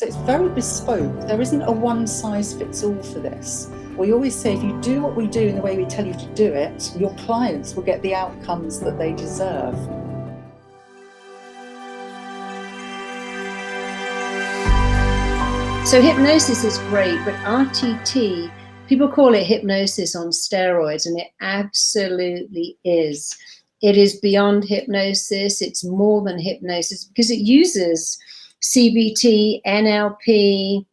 So it's very bespoke. There isn't a one size fits all for this. We always say if you do what we do in the way we tell you to do it, your clients will get the outcomes that they deserve. So hypnosis is great, but RTT, people call it hypnosis on steroids, and it absolutely is. It is beyond hypnosis. It's more than hypnosis because it uses CBT, NLP.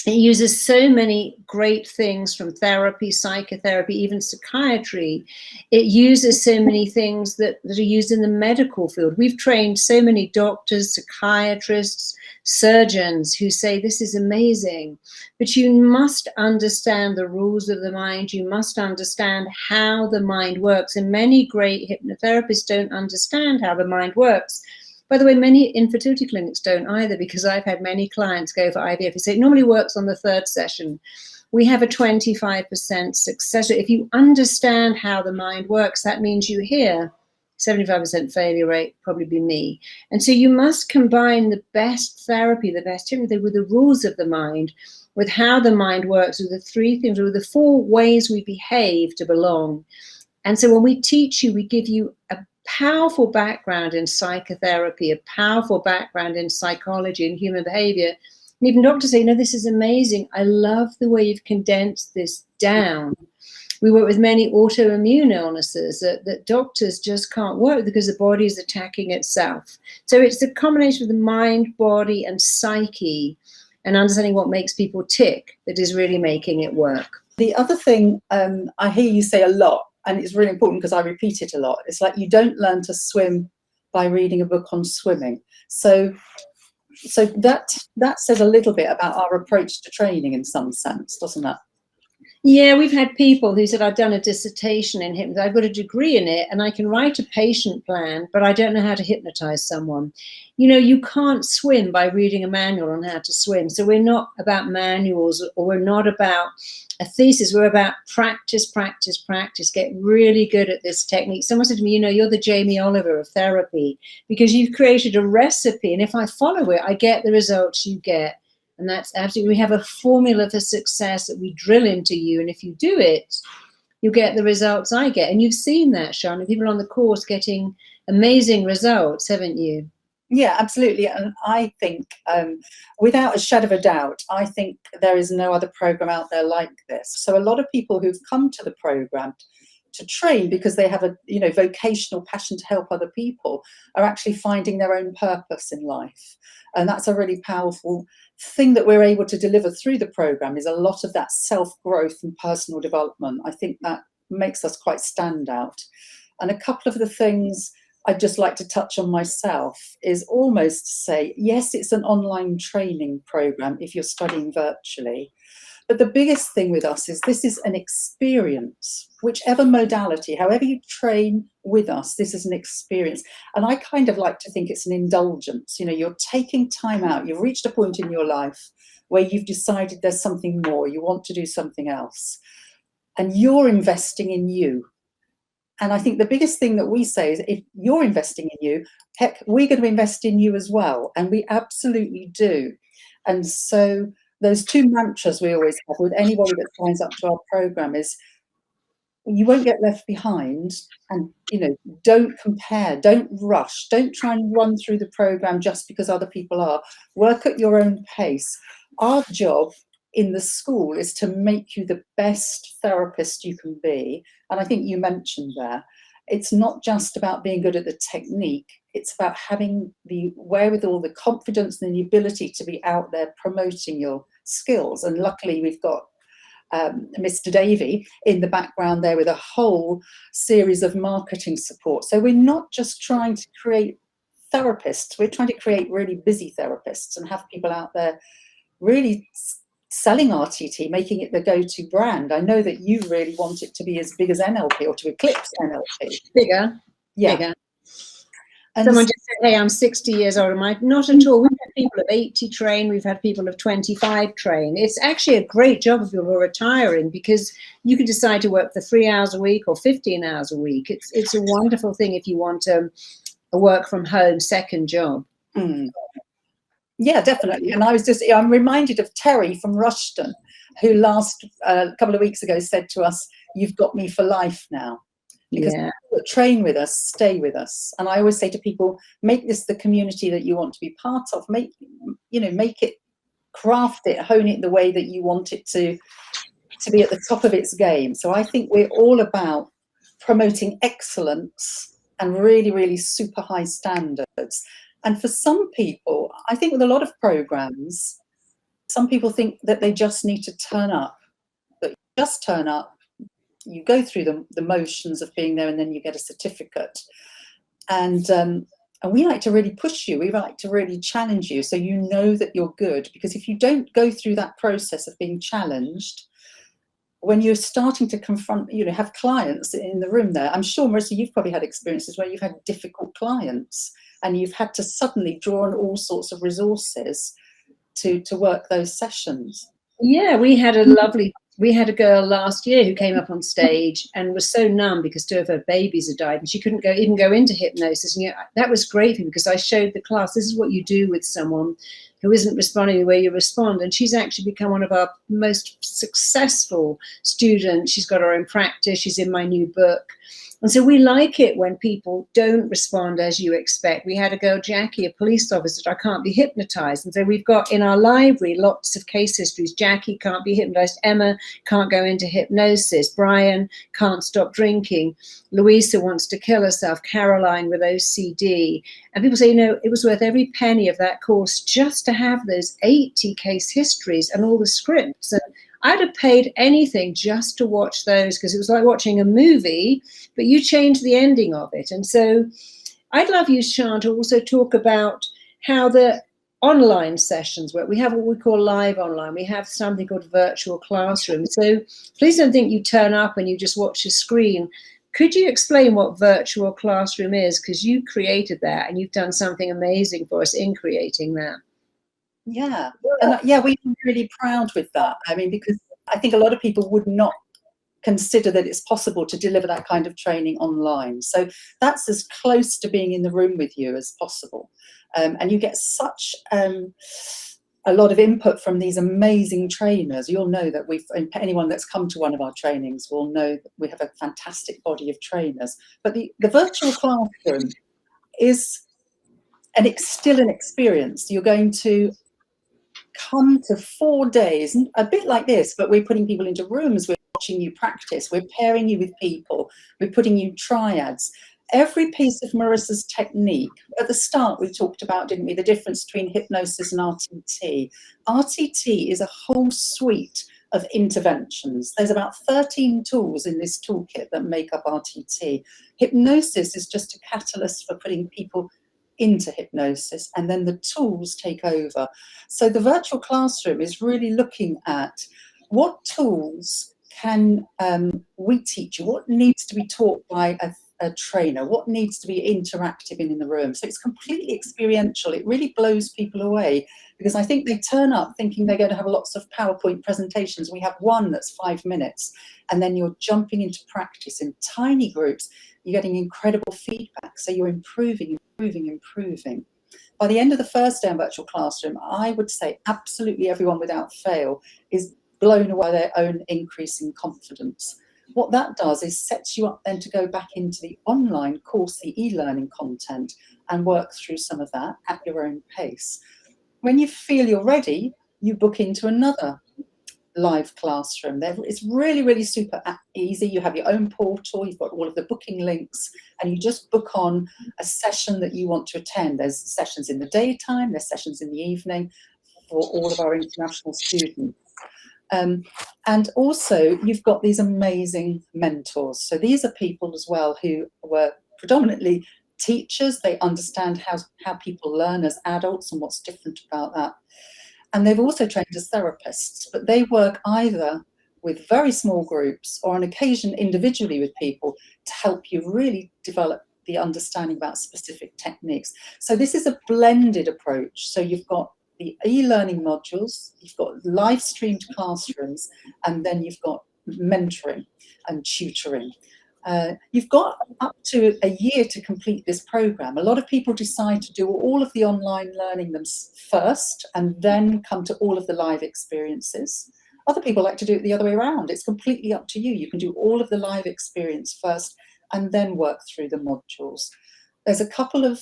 It uses so many great things from therapy, psychotherapy, even psychiatry. It uses so many things that are used in the medical field. We've trained so many doctors, psychiatrists, surgeons who say this is amazing, but you must understand the rules of the mind. You must understand how the mind works. And many great hypnotherapists don't understand how the mind works. By the way, many infertility clinics don't either, because I've had many clients go for IVF and say it normally works on the third session. We have a 25% success rate. If you understand how the mind works, that means you hear 75% failure rate, probably be me. And so you must combine the best therapy, the best treatment with the rules of the mind, with how the mind works, with the three things, with the four ways we behave to belong. And so when we teach you, we give you a powerful background in psychotherapy, a powerful background in psychology and human behavior. And even doctors say, this is amazing. I love the way you've condensed this down. We work with many autoimmune illnesses that doctors just can't work with because the body is attacking itself. So it's the combination of the mind, body, and psyche and understanding what makes people tick that is really making it work. The other thing I hear you say a lot, and it's really important because I repeat it a lot, it's like you don't learn to swim by reading a book on swimming. So that says a little bit about our approach to training in some sense, doesn't it? Yeah, we've had people who said, I've done a dissertation in hypnosis, I've got a degree in it, and I can write a patient plan, but I don't know how to hypnotize someone. You can't swim by reading a manual on how to swim. So we're not about manuals, or we're not about a thesis. We're about practice, practice, practice. Get really good at this technique. Someone said to me, you're the Jamie Oliver of therapy because you've created a recipe, and if I follow it, I get the results you get. And that's absolutely, we have a formula for success that we drill into you. And if you do it, you get the results I get. And you've seen that, Sian. People on the course getting amazing results, haven't you? Yeah, absolutely. And I think, without a shadow of a doubt, I think there is no other program out there like this. So a lot of people who've come to the program to train because they have a vocational passion to help other people are actually finding their own purpose in life. And that's a really powerful thing that we're able to deliver through the program, is a lot of that self-growth and personal development. I think that makes us quite stand out. And a couple of the things I'd just like to touch on myself is almost to say, yes, it's an online training program if you're studying virtually. But the biggest thing with us is this is an experience, whichever modality, however you train with us, this is an experience. And I kind of like to think it's an indulgence. You're taking time out. You've reached a point in your life where you've decided there's something more. You want to do something else. And you're investing in you. And I think the biggest thing that we say is if you're investing in you, heck, we're going to invest in you as well. And we absolutely do. And so those two mantras we always have with anybody that signs up to our program is you won't get left behind, and don't compare, don't rush, don't try and run through the program just because other people are. Work at your own pace. Our job in the school is to make you the best therapist you can be. And I think you mentioned there, it's not just about being good at the technique, it's about having the wherewithal, the confidence and the ability to be out there promoting your skills. And luckily we've got Mr. Davey in the background there with a whole series of marketing support. So we're not just trying to create therapists, we're trying to create really busy therapists and have people out there really selling RTT, making it the go-to brand. I know that you really want it to be as big as NLP or to eclipse NLP. Bigger. Yeah. Bigger. And someone just said, hey, I'm 60 years old. Not at all. We've had people of 80 train. We've had people of 25 train. It's actually a great job if you're retiring because you can decide to work for 3 hours a week or 15 hours a week. It's a wonderful thing if you want a work from home second job. Mm. Yeah, definitely. And I'm reminded of Terry from Rushton, who last couple of weeks ago said to us, "You've got me for life now." Because Yeah. people that train with us stay with us. And I always say to people, make this the community that you want to be part of. Make it, craft it, hone it the way that you want it to be at the top of its game. So I think we're all about promoting excellence and really, really super high standards. And for some people, I think with a lot of programs, some people think that they just need to turn up, that you just turn up, you go through the motions of being there, and then you get a certificate. And we like to really push you. We like to really challenge you, so you know that you're good. Because if you don't go through that process of being challenged, when you're starting to confront, have clients in the room there, I'm sure, Marisa, you've probably had experiences where you've had difficult clients and you've had to suddenly draw on all sorts of resources to work those sessions. Yeah, we had a girl last year who came up on stage and was so numb because 2 of her babies had died and she couldn't even go into hypnosis. And that was great for me because I showed the class, this is what you do with someone who isn't responding the way you respond. And she's actually become one of our most successful students. She's got her own practice. She's in my new book. And so we like it when people don't respond as you expect. We had a girl, Jackie, a police officer, I can't be hypnotized. And so we've got in our library lots of case histories. Jackie can't be hypnotized. Emma can't go into hypnosis. Brian can't stop drinking. Louisa wants to kill herself. Caroline with OCD. And people say, it was worth every penny of that course just to have those 80 case histories and all the scripts. And I'd have paid anything just to watch those because it was like watching a movie, but you changed the ending of it. And so I'd love you, Sian, to also talk about how the online sessions work. We have what we call live online. We have something called virtual classroom. So please don't think you turn up and you just watch a screen. Could you explain what virtual classroom is? Because you created that and you've done something amazing for us in creating that. Yeah, and we're really proud with that. I mean, because I think a lot of people would not consider that it's possible to deliver that kind of training online. So that's as close to being in the room with you as possible. And you get such a lot of input from these amazing trainers. You'll know that anyone that's come to one of our trainings will know that we have a fantastic body of trainers. But the virtual classroom is, and it's still an experience. You're going to come to 4 days, a bit like this, but we're putting people into rooms, we're watching you practice, we're pairing you with people, we're putting you triads. Every piece of Marisa's technique, at the start we talked about, didn't we, the difference between hypnosis and RTT. RTT is a whole suite of interventions. There's about 13 tools in this toolkit that make up RTT. Hypnosis is just a catalyst for putting people into hypnosis, and then the tools take over. So the virtual classroom is really looking at what tools can we teach you, what needs to be taught by a trainer, what needs to be interactive in the room. So it's completely experiential. It really blows people away because I think they turn up thinking they're going to have lots of PowerPoint presentations. We have one that's 5 minutes, and then you're jumping into practice in tiny groups. You're getting incredible feedback, so you're improving. By the end of the first day on virtual classroom, I would say absolutely everyone without fail is blown away by their own increase in confidence. What that does is sets you up then to go back into the online course, the e-learning content, and work through some of that at your own pace. When you feel you're ready, you book into another live classroom. It's really, really super easy. You have your own portal, you've got all of the booking links, and you just book on a session that you want to attend. There's sessions in the daytime, there's sessions in the evening for all of our international students. And also you've got these amazing mentors. So these are people as well who were predominantly teachers. They understand how people learn as adults and what's different about that. And they've also trained as therapists, but they work either with very small groups or on occasion individually with people to help you really develop the understanding about specific techniques. So this is a blended approach. So you've got the e-learning modules, you've got live streamed classrooms, and then you've got mentoring and tutoring. You've got up to a year to complete this program. A lot of people decide to do all of the online learning them first and then come to all of the live experiences. Other people like to do it the other way around. It's completely up to you. You can do all of the live experience first and then work through the modules. There's a couple of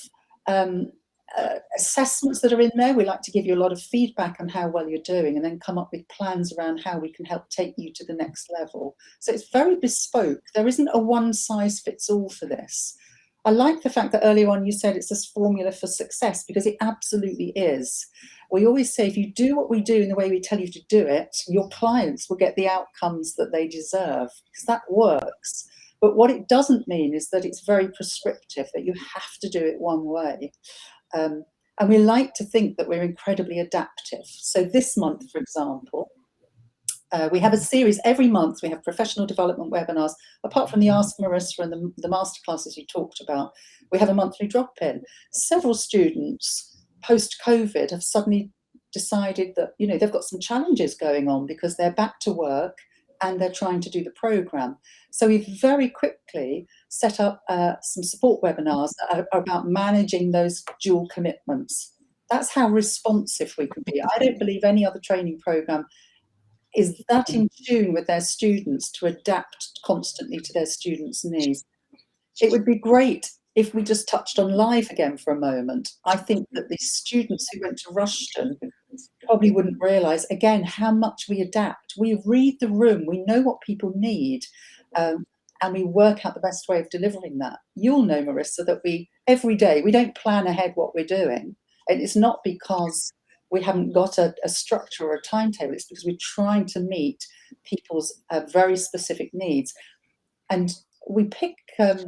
assessments that are in there. We like to give you a lot of feedback on how well you're doing and then come up with plans around how we can help take you to the next level. So it's very bespoke. There isn't a one size fits all for this. I like the fact that earlier on you said it's this formula for success, because it absolutely is. We always say if you do what we do in the way we tell you to do it, your clients will get the outcomes that they deserve, because that works. But what it doesn't mean is that it's very prescriptive, that you have to do it one way. And we like to think that we're incredibly adaptive. So this month, for example, we have a series every month. We have professional development webinars. Apart from the Ask Marisa and the masterclasses you talked about, we have a monthly drop-in. Several students post-COVID have suddenly decided that, you know, they've got some challenges going on because they're back to work and they're trying to do the program. So we've very quickly set up some support webinars that are about managing those dual commitments. That's how responsive we can be. I don't believe any other training program is that in tune with their students to adapt constantly to their students' needs. It would be great if we just touched on live again for a moment. I think that the students who went to Rushton probably wouldn't realise, again, how much we adapt. We read the room, we know what people need, and we work out the best way of delivering that. You'll know, Marisa, that every day, we don't plan ahead what we're doing. And it's not because we haven't got a structure or a timetable, it's because we're trying to meet people's very specific needs. And we pick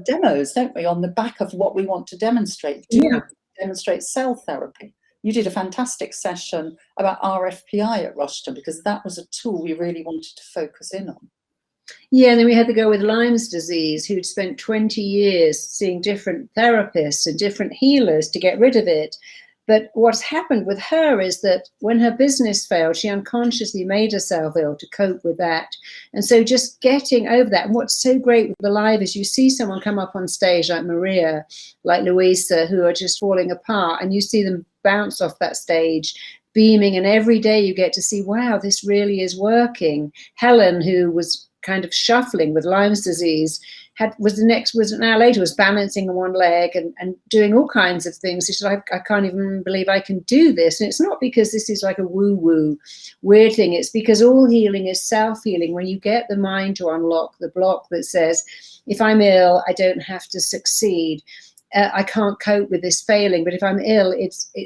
demos, don't we, on the back of what we want to demonstrate. Do you demonstrate cell therapy? You did a fantastic session about RFPI at Rushton, because that was a tool we really wanted to focus in on. Yeah, and then we had the girl with Lyme's disease who'd spent 20 years seeing different therapists and different healers to get rid of it. But what's happened with her is that when her business failed, she unconsciously made herself ill to cope with that. And so just getting over that. And what's so great with the live is you see someone come up on stage like Maria, like Louisa, who are just falling apart, and you see them bounce off that stage, beaming. And every day you get to see, wow, this really is working. Helen, who was kind of shuffling with Lyme's disease, was an hour later was balancing on one leg and doing all kinds of things. She said, I can't even believe I can do this. And it's not because this is like a woo-woo weird thing. It's because all healing is self-healing. When you get the mind to unlock the block that says, if I'm ill, I don't have to succeed. I can't cope with this failing, but if I'm ill,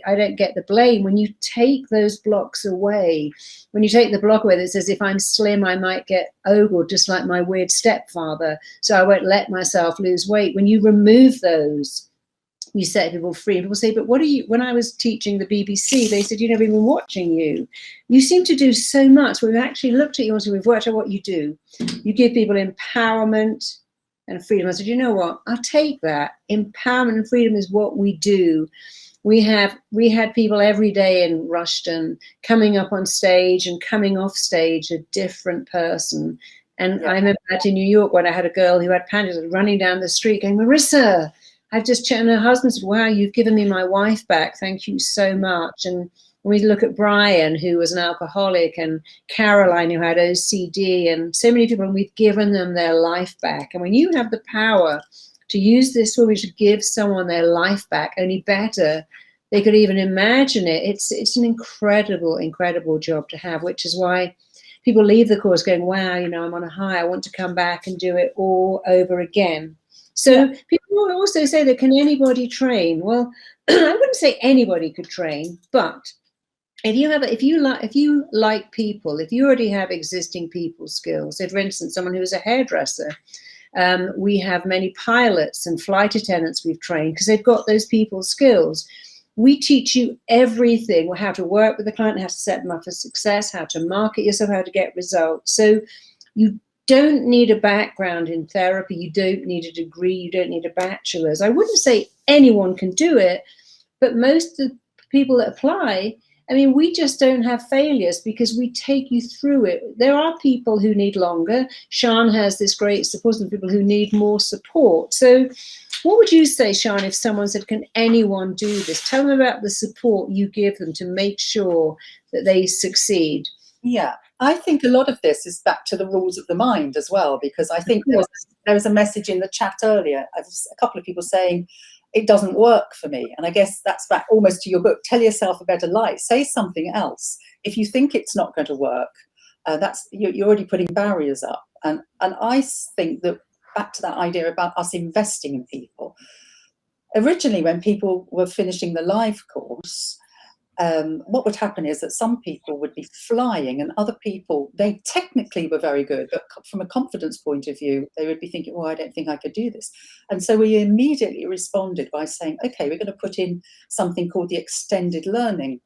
I don't get the blame. When you take those blocks away, when you take the block away that says, if I'm slim, I might get ogled, just like my weird stepfather, so I won't let myself lose weight. When you remove those, you set people free. And people say, but what are you, when I was teaching the BBC, they said, you know, we've been watching you. You seem to do so much. We've actually looked at you and so we've worked out what you do. You give people empowerment and freedom. I said, you know what, I'll take that. Empowerment and freedom is what we do. We had people every day in Rushton coming up on stage and coming off stage a different person. And yeah. I remember that in New York when I had a girl who had panic running down the street going, Marisa, I've just checked. And her husband said, wow, you've given me my wife back. Thank you so much. And we look at Brian, who was an alcoholic, and Caroline, who had OCD, and so many people, and we've given them their life back. And when you have the power to use this tool, we should give someone their life back, only better, they could even imagine it. It's an incredible, incredible job to have, which is why people leave the course going, wow, you know, I'm on a high. I want to come back and do it all over again. So people will also say that, can anybody train? Well, I wouldn't say anybody could train, but if you like people, if you already have existing people skills, say for instance, someone who is a hairdresser, we have many pilots and flight attendants we've trained because they've got those people skills. We teach you everything, how to work with the client, how to set them up for success, how to market yourself, how to get results. So you don't need a background in therapy. You don't need a degree. You don't need a bachelor's. I wouldn't say anyone can do it, but most of the people that apply I mean, we just don't have failures because we take you through it. There are people who need longer. Sian has this great support of people who need more support. So what would you say, Sian, if someone said, can anyone do this? Tell them about the support you give them to make sure that they succeed. Yeah, I think a lot of this is back to the rules of the mind as well, because I think there was a message in the chat earlier, a couple of people saying, it doesn't work for me. And I guess that's back almost to your book. Tell yourself a better lie. Say something else. If you think it's not going to work, you're already putting barriers up. And I think that back to that idea about us investing in people. Originally, when people were finishing the live course, what would happen is that some people would be flying and other people, they technically were very good, but from a confidence point of view, they would be thinking, oh, I don't think I could do this. And so we immediately responded by saying, okay, we're going to put in something called the extended learning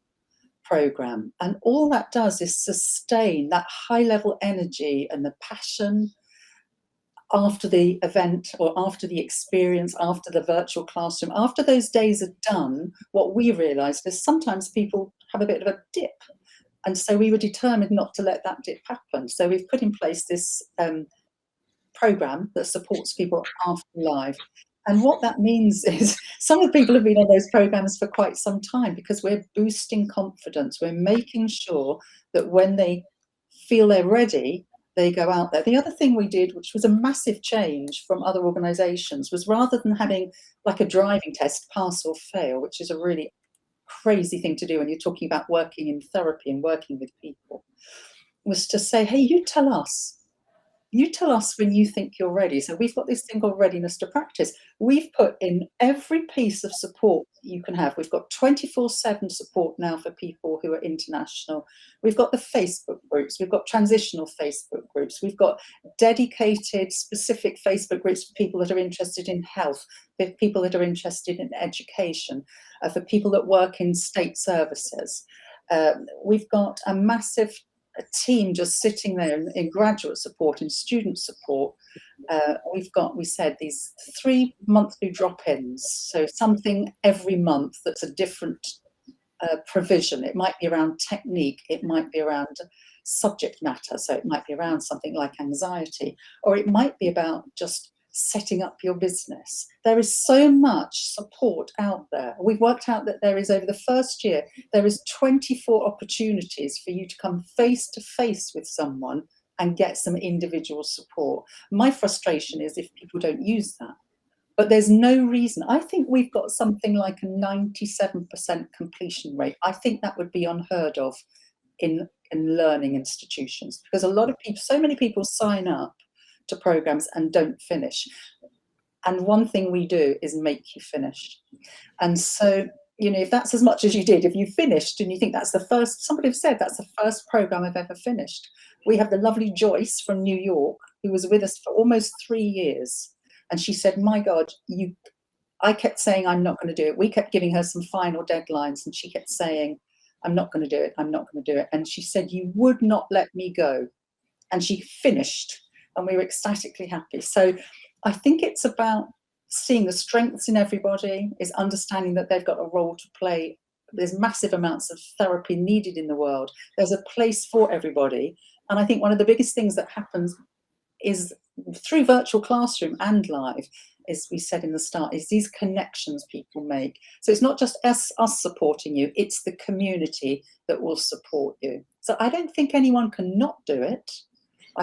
program. And all that does is sustain that high level energy and the passion after the event or after the experience, after the virtual classroom. After those days are done, what we realised is sometimes people have a bit of a dip. And so we were determined not to let that dip happen. So we've put in place this programme that supports people after live. And what that means is some of the people have been on those programmes for quite some time because we're boosting confidence. We're making sure that when they feel they're ready, they go out there. The other thing we did, which was a massive change from other organisations, was rather than having like a driving test, pass or fail, which is a really crazy thing to do when you're talking about working in therapy and working with people, was to say, hey, you tell us when you think you're ready. So we've got this thing called readiness to practice. We've put in every piece of support that you can have. We've got 24/7 support now for people who are international. We've got the Facebook groups. We've got transitional Facebook groups. We've got dedicated, specific Facebook groups for people that are interested in health, for people that are interested in education, for people that work in state services. We've got a massive team just sitting there in graduate support and student support. We said these 3 monthly drop-ins, so something every month that's a different provision. It might be around technique, it might be around subject matter, so it might be around something like anxiety, or it might be about just setting up your business. There is so much support out there. We've worked out that there is, over the first year, there is 24 opportunities for you to come face to face with someone and get some individual support. My frustration is if people don't use that. But there's no reason. I think we've got something like a 97% completion rate. I think that would be unheard of in learning institutions, because a lot of people, so many people sign up to programs and don't finish. And one thing we do is make you finish. And so, you know, if that's as much as you did, if you finished and you think that's the first, somebody have said that's the first program I've ever finished. We have the lovely Joyce from New York, who was with us for almost 3 years. And she said, my God, I kept saying, I'm not going to do it. We kept giving her some final deadlines and she kept saying, I'm not going to do it. I'm not going to do it. And she said, you would not let me go. And she finished. And we were ecstatically happy. So I think it's about seeing the strengths in everybody, is understanding that they've got a role to play. There's massive amounts of therapy needed in the world. There's a place for everybody. And I think one of the biggest things that happens is through virtual classroom and live, as we said in the start, is these connections people make. So it's not just us supporting you, it's the community that will support you. So I don't think anyone can not do it.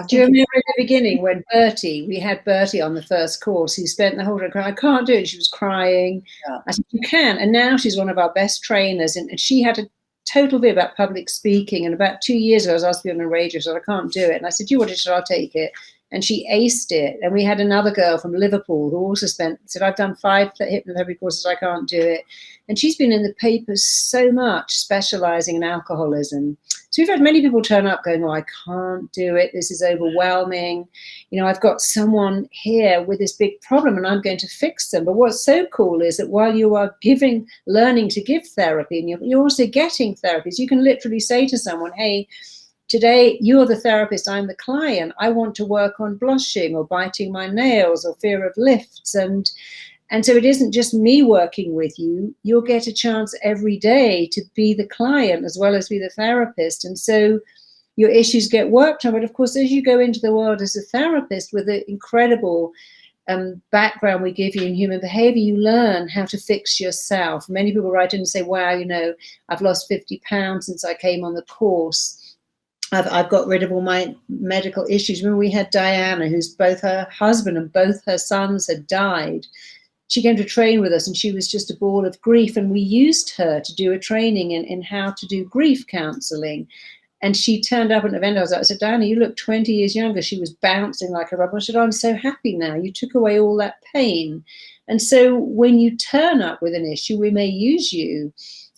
Do you remember at the beginning when we had Bertie on the first course, who spent the whole day crying, I can't do it. She was crying. Yeah. I said, you can. And now she's one of our best trainers. And she had a total view about public speaking. And about 2 years ago, I was asked to be on the radio. She said, I can't do it. And I said, you want it? I'll take it. And she aced it. And we had another girl from Liverpool who also said, I've done 5 hypnotherapy courses, I can't do it. And she's been in the papers so much, specialising in alcoholism. So we've had many people turn up going, oh, I can't do it. This is overwhelming. You know, I've got someone here with this big problem and I'm going to fix them. But what's so cool is that while you are learning to give therapy, and you're also getting therapies, you can literally say to someone, hey, today, you're the therapist, I'm the client. I want to work on blushing or biting my nails or fear of lifts. And And so it isn't just me working with you. You'll get a chance every day to be the client as well as be the therapist. And so your issues get worked on. But of course, as you go into the world as a therapist with an incredible background we give you in human behavior, you learn how to fix yourself. Many people write in and say, wow, you know, I've lost 50 pounds since I came on the course. I've got rid of all my medical issues. Remember, we had Diana, who's both her husband and both her sons had died. She came to train with us and she was just a ball of grief. And we used her to do a training in how to do grief counseling. And she turned up at an event. I said, Diana, you look 20 years younger. She was bouncing like a rubber. I said, oh, I'm so happy now. You took away all that pain. And so when you turn up with an issue, we may use you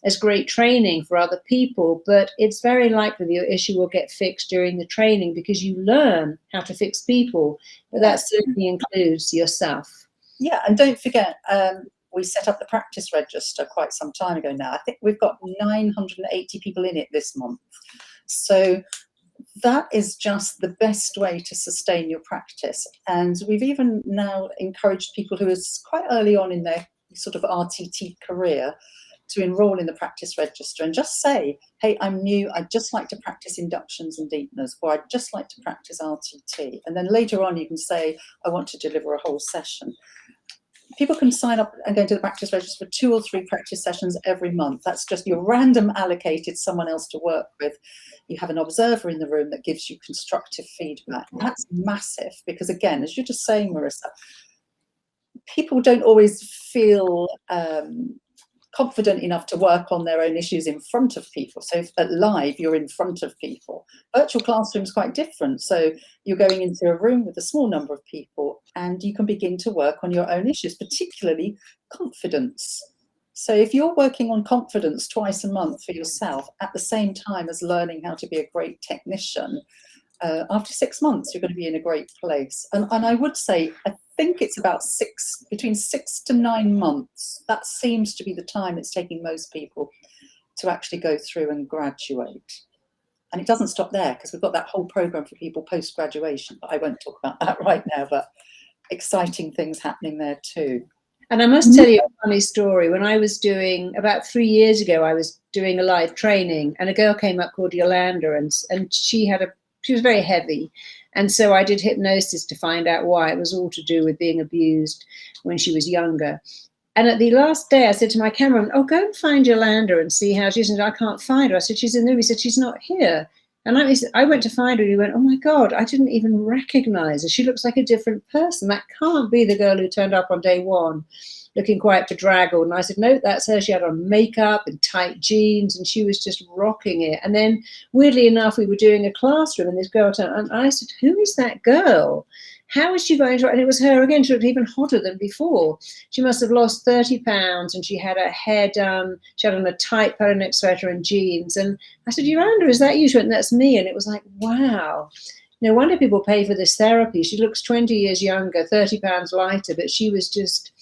as great training for other people, but it's very likely that your issue will get fixed during the training because you learn how to fix people. But that certainly includes yourself. Yeah, and don't forget, we set up the practice register quite some time ago now. I think we've got 980 people in it this month. So that is just the best way to sustain your practice. And we've even now encouraged people who are quite early on in their sort of RTT career to enroll in the practice register and just say, hey, I'm new, I'd just like to practice inductions and deepeners, or I'd just like to practice RTT. And then later on you can say, I want to deliver a whole session. People can sign up and go to the practice register for 2 or 3 practice sessions every month. That's just your random allocated someone else to work with. You have an observer in the room that gives you constructive feedback. That's massive because, again, as you're just saying, Marisa, people don't always feel confident enough to work on their own issues in front of people. So at live, you're in front of people. Virtual classroom's quite different. So you're going into a room with a small number of people and you can begin to work on your own issues, particularly confidence. So if you're working on confidence twice a month for yourself at the same time as learning how to be a great technician, after 6 months, you're going to be in a great place. And I would say, I think it's about between 6 to 9 months. That seems to be the time it's taking most people to actually go through and graduate. And it doesn't stop there because we've got that whole program for people post-graduation, but I won't talk about that right now, but exciting things happening there too. And I must tell you a funny story. When I was doing, about 3 years ago, I was doing a live training and a girl came up called Yolanda and she was very heavy. And so I did hypnosis to find out why. It was all to do with being abused when she was younger. And at the last day, I said to my cameraman, oh, go and find Yolanda and see how she is. And I can't find her. I said, she's in the room. He said, she's not here. And I went to find her and he went, oh my God, I didn't even recognize her. She looks like a different person. That can't be the girl who turned up on day one looking quite bedraggled. And I said, no, that's her. She had on makeup and tight jeans and she was just rocking it. And then weirdly enough, we were doing a classroom and this girl turned, and I said, who is that girl? How is she going to, and it was her again, she looked even hotter than before. She must have lost 30 pounds and she had her hair done. She had on a tight polo neck sweater and jeans. And I said, Yolanda, is that you? She went, that's me. And it was like, wow. No wonder people pay for this therapy. She looks 20 years younger, 30 pounds lighter, but she was just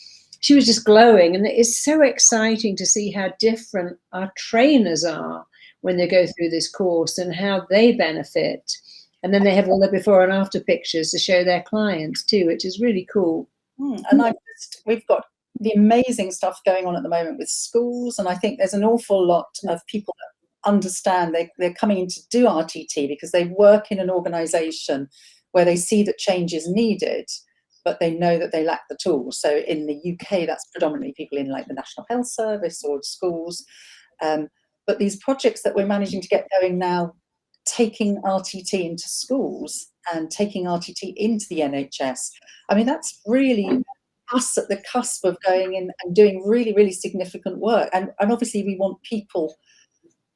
glowing. And it's so exciting to see how different our trainers are when they go through this course and how they benefit. And then they have all the before and after pictures to show their clients too, which is really cool. And we've got the amazing stuff going on at the moment with schools. And I think there's an awful lot of people that understand they're coming in to do RTT because they work in an organization where they see that change is needed, but they know that they lack the tools. So in the UK, that's predominantly people in like the National Health Service or schools. But these projects that we're managing to get going now, taking RTT into schools and taking RTT into the NHS, I mean, that's really us at the cusp of going in and doing really, really significant work. And obviously we want people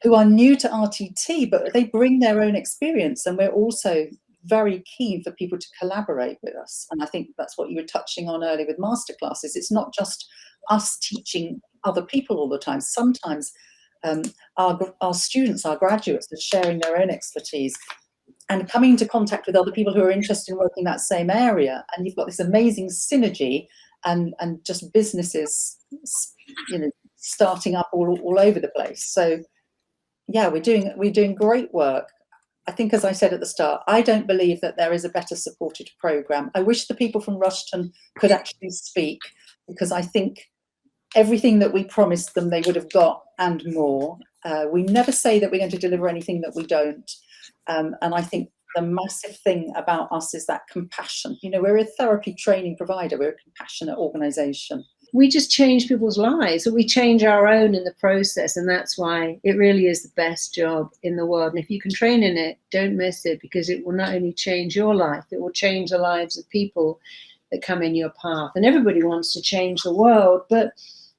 who are new to RTT, but they bring their own experience. And we're also very keen for people to collaborate with us. And I think that's what you were touching on earlier with masterclasses. It's not just us teaching other people all the time. Sometimes our students, our graduates, are sharing their own expertise and coming into contact with other people who are interested in working that same area. And you've got this amazing synergy and just businesses, starting up all over the place. So yeah, we're doing great work. I think, as I said at the start, I don't believe that there is a better supported program. I wish the people from Rushton could actually speak, because I think everything that we promised them they would have got and more. We never say that we're going to deliver anything that we don't. And I think the massive thing about us is that compassion. You know, we're a therapy training provider. We're a compassionate organisation. We just change people's lives, and we change our own in the process. And that's why it really is the best job in the world. And if you can train in it, don't miss it, because it will not only change your life, it will change the lives of people that come in your path. And everybody wants to change the world, but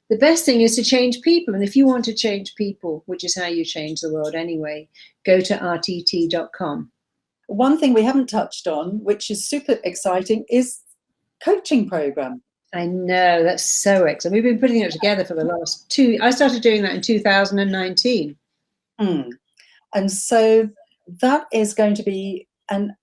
the best thing is to change people. And if you want to change people, which is how you change the world anyway, go to rtt.com. One thing we haven't touched on, which is super exciting, is coaching program. I know, that's so exciting. We've been putting it together for the last I started doing that in 2019. And so that is going to be an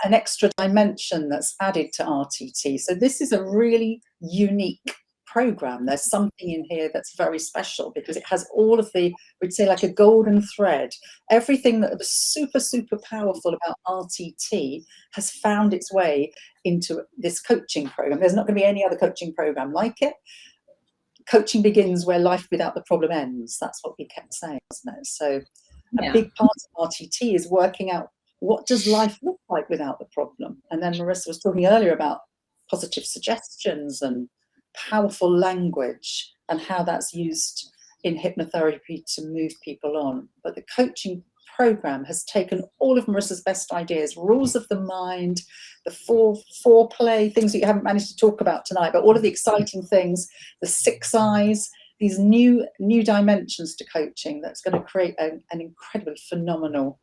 extra dimension that's added to RTT. So this is a really unique program. There's something in here that's very special, because it has all of the, we'd say, like a golden thread. Everything that was super, super powerful about RTT has found its way into this coaching program. There's not going to be any other coaching program like it. Coaching begins where life without the problem ends. That's what we kept saying, wasn't it? So a big part of RTT is working out, what does life look like without the problem? And then Marisa was talking earlier about positive suggestions and powerful language and how that's used in hypnotherapy to move people on. But the coaching program has taken all of Marisa's best ideas, rules of the mind, the foreplay, things that you haven't managed to talk about tonight, but all of the exciting things, the 6 eyes, these new dimensions to coaching that's going to create an incredibly phenomenal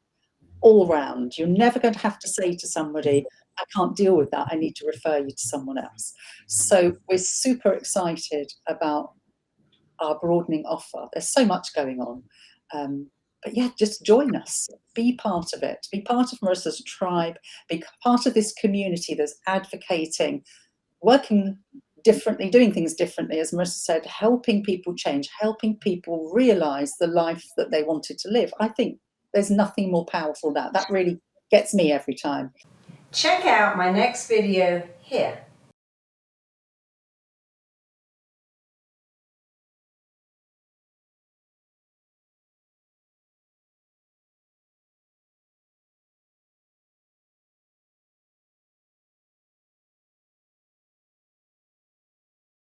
all-round. You're never going to have to say to somebody, I can't deal with that, I need to refer you to someone else. So we're super excited about our broadening offer. There's so much going on. But yeah, just join us, be part of it, be part of Marisa's tribe, be part of this community that's advocating, working differently, doing things differently, as Marisa said, helping people change, helping people realise the life that they wanted to live. I think there's nothing more powerful than that. That really gets me every time. Check out my next video here.